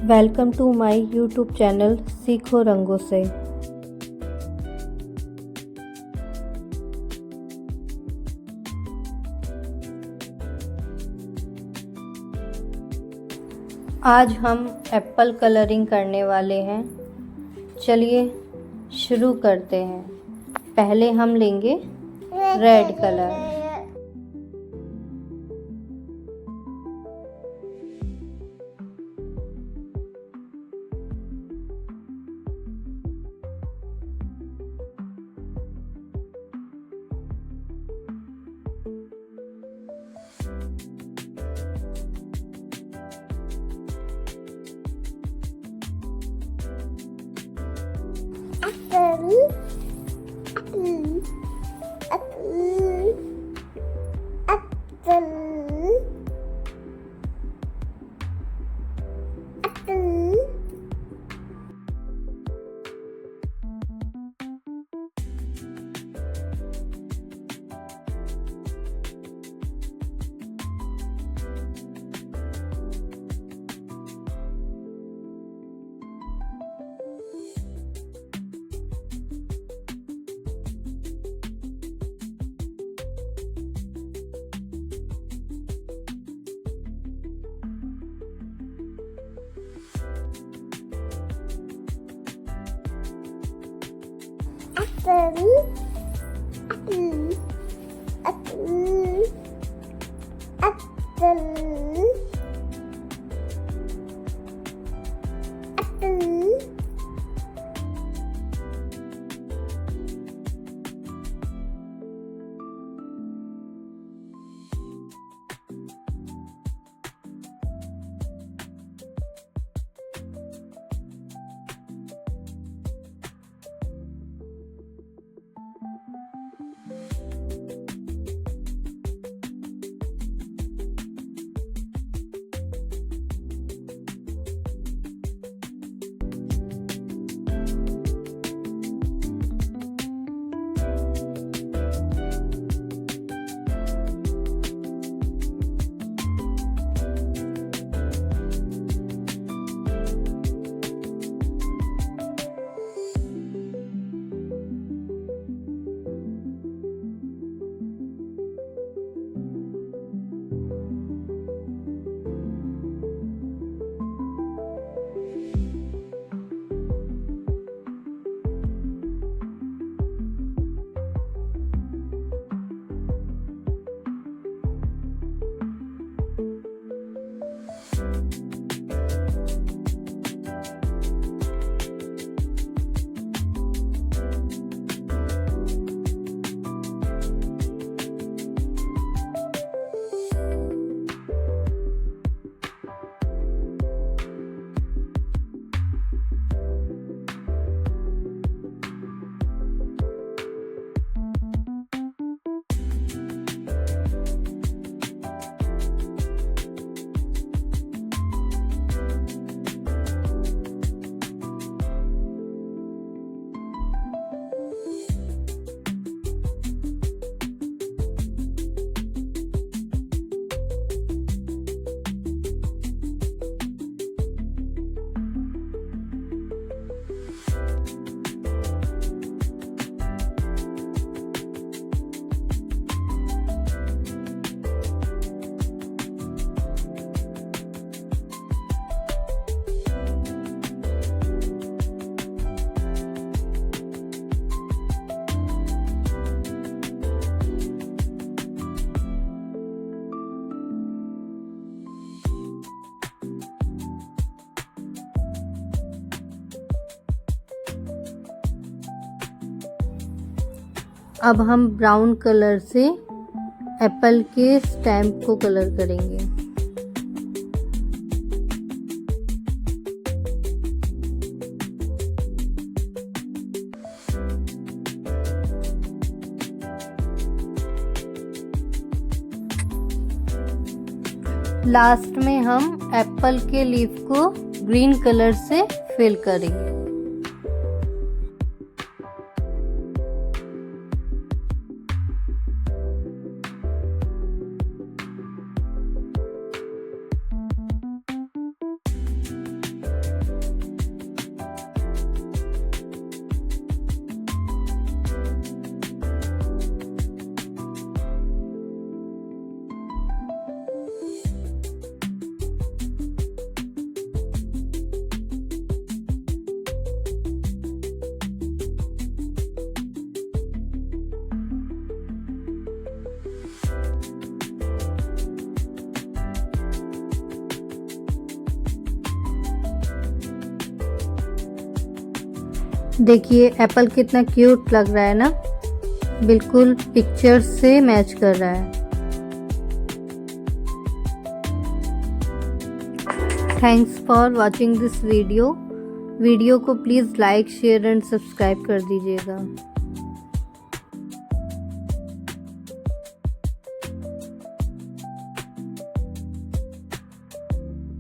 Welcome to my YouTube channel सीखो रंगों से। आज हम एप्पल कलरिंग करने वाले हैं। चलिए शुरू करते हैं। पहले हम लेंगे रेड कलर। अब हम ब्राउन कलर से एप्पल के स्टैम्प को कलर करेंगे। लास्ट में हम एप्पल के लीफ को ग्रीन कलर से फिल करेंगे। देखिए एप्पल कितना क्यूट लग रहा है ना, बिल्कुल पिक्चर से मैच कर रहा है। Thanks for watching this video. Video को please like share and subscribe कर दीजिएगा।